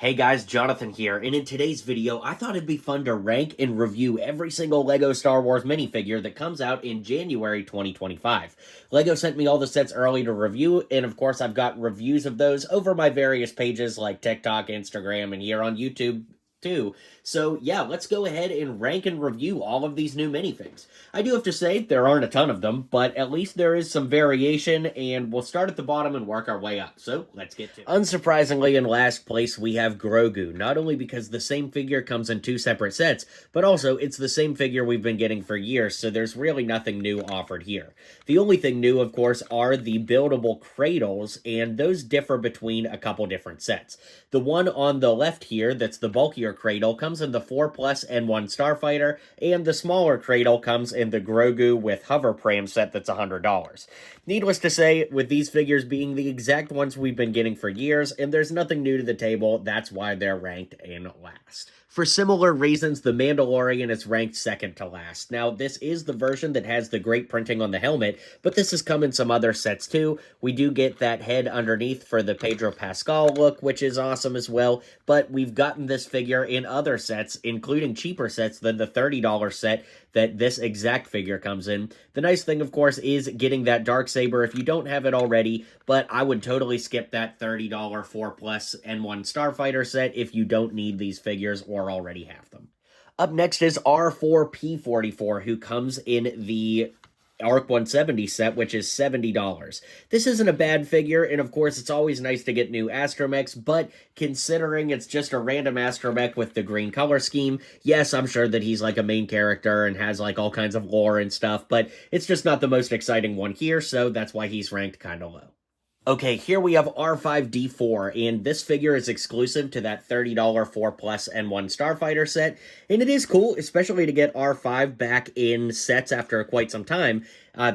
Hey guys, Jonathan here, and in today's video, I thought it'd be fun to rank and review every single LEGO Star Wars minifigure that comes out in January 2025. LEGO sent me all the sets early to review, and of course I've got reviews of those over my various pages like TikTok, Instagram, and here on YouTube too. So yeah, let's go ahead and rank and review all of these new minifigs. I do have to say, there aren't a ton of them, but at least there is some variation, and we'll start at the bottom and work our way up. So let's get to it. Unsurprisingly, in last place, we have Grogu, not only because the same figure comes in two separate sets, but also it's the same figure we've been getting for years, so there's really nothing new offered here. The only thing new, of course, are the buildable cradles, and those differ between a couple different sets. The one on the left here, that's the bulkier cradle, comes in the 4+ N1 Starfighter, and the smaller cradle comes in the Grogu with hover pram set that's $100. Needless to say, with these figures being the exact ones we've been getting for years, and there's nothing new to the table, that's why they're ranked in last. For similar reasons, the Mandalorian is ranked second to last. Now, this is the version that has the great printing on the helmet, but this has come in some other sets too. We do get that head underneath for the Pedro Pascal look, which is awesome as well, but we've gotten this figure in other sets, including cheaper sets than the $30 set that this exact figure comes in. The nice thing, of course, is getting that Darksaber if you don't have it already, but I would totally skip that $30 4+ N1 Starfighter set if you don't need these figures or already have them. Up next is R4-P44, who comes in the ARC 170 set, which is $70. This isn't a bad figure, and of course it's always nice to get new Astromechs, but considering it's just a random Astromech with the green color scheme, yes, I'm sure that he's like a main character and has like all kinds of lore and stuff, but it's just not the most exciting one here, so that's why he's ranked kinda low. Okay, here we have R5-D4, and this figure is exclusive to that $30 4+ N1 Starfighter set, and it is cool, especially to get R5 back in sets after quite some time.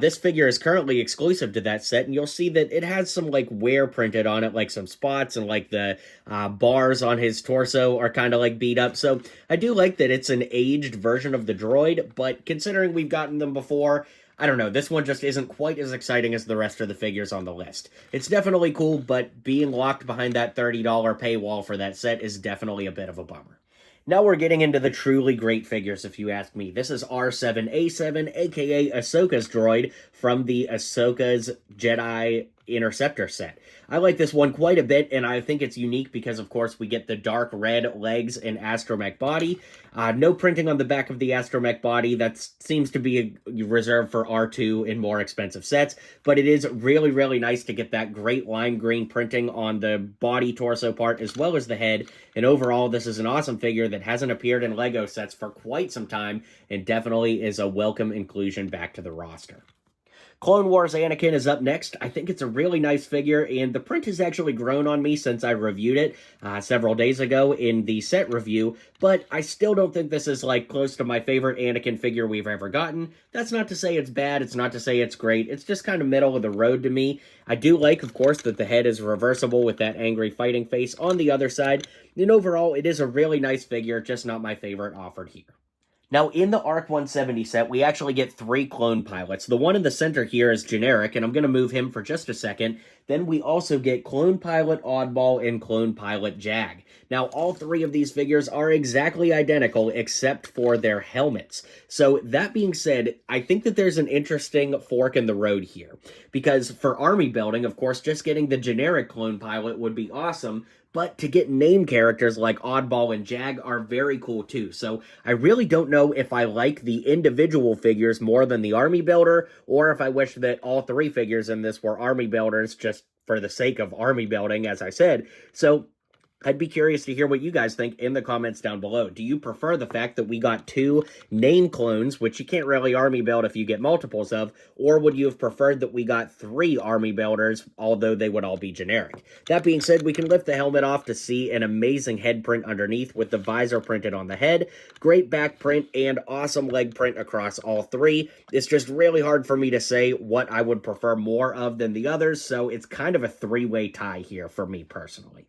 This figure is currently exclusive to that set, and you'll see that it has some, like, wear printed on it, like some spots, and, like, the bars on his torso are kind of, like, beat up, so I do like that it's an aged version of the droid, but considering we've gotten them before, I don't know, this one just isn't quite as exciting as the rest of the figures on the list. It's definitely cool, but being locked behind that $30 paywall for that set is definitely a bit of a bummer. Now we're getting into the truly great figures, if you ask me. This is R7A7, aka Ahsoka's droid, from the Ahsoka's Jedi Interceptor set. I like this one quite a bit, and I think it's unique because, of course, we get the dark red legs and Astromech body. No printing on the back of the Astromech body. That seems to be reserved for R2 in more expensive sets, but it is really, really nice to get that great lime green printing on the body torso part as well as the head, and overall, this is an awesome figure that hasn't appeared in LEGO sets for quite some time, and definitely is a welcome inclusion back to the roster. Clone Wars Anakin is up next. I think it's a really nice figure, and the print has actually grown on me since I reviewed it several days ago in the set review, but I still don't think this is, like, close to my favorite Anakin figure we've ever gotten. That's not to say it's bad, it's not to say it's great, it's just kind of middle of the road to me. I do like, of course, that the head is reversible with that angry fighting face on the other side, and overall, it is a really nice figure, just not my favorite offered here. Now, in the ARC 170 set, we actually get 3 clone pilots. The one in the center here is generic, and I'm going to move him for just a second. Then we also get Clone Pilot Oddball and Clone Pilot Jag. Now, all 3 of these figures are exactly identical except for their helmets. So, that being said, I think that there's an interesting fork in the road here. Because for army building, of course, just getting the generic Clone Pilot would be awesome, but to get name characters like Oddball and Jag are very cool too. So I really don't know if I like the individual figures more than the army builder, or if I wish that all 3 figures in this were army builders just for the sake of army building, as I said. So I'd be curious to hear what you guys think in the comments down below. Do you prefer the fact that we got 2 name clones, which you can't really army build if you get multiples of, or would you have preferred that we got 3 army builders, although they would all be generic? That being said, we can lift the helmet off to see an amazing head print underneath with the visor printed on the head, great back print, and awesome leg print across all 3. It's just really hard for me to say what I would prefer more of than the others, so it's kind of a 3-way tie here for me personally.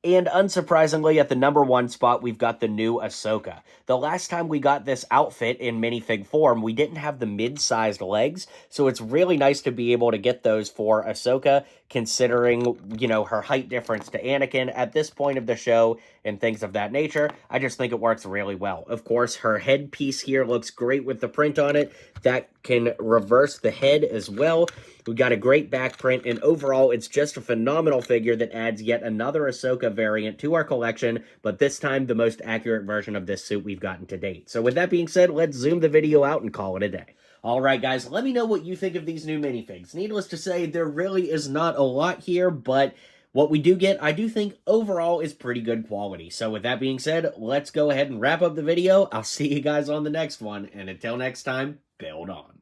And unsurprisingly, at the number 1 spot, we've got the new Ahsoka. The last time we got this outfit in minifig form, we didn't have the mid-sized legs, so it's really nice to be able to get those for Ahsoka, considering, you know, her height difference to Anakin at this point of the show and things of that nature. I just think it works really well. Of course, her headpiece here looks great with the print on it. That can reverse the head as well. We got a great back print, and overall, it's just a phenomenal figure that adds yet another Ahsoka variant to our collection, but this time the most accurate version of this suit we've gotten to date. So with that being said, let's zoom the video out and call it a day. Alright guys, let me know what you think of these new minifigs. Needless to say, there really is not a lot here, but what we do get, I do think overall is pretty good quality. So with that being said, let's go ahead and wrap up the video. I'll see you guys on the next one, and until next time, build on.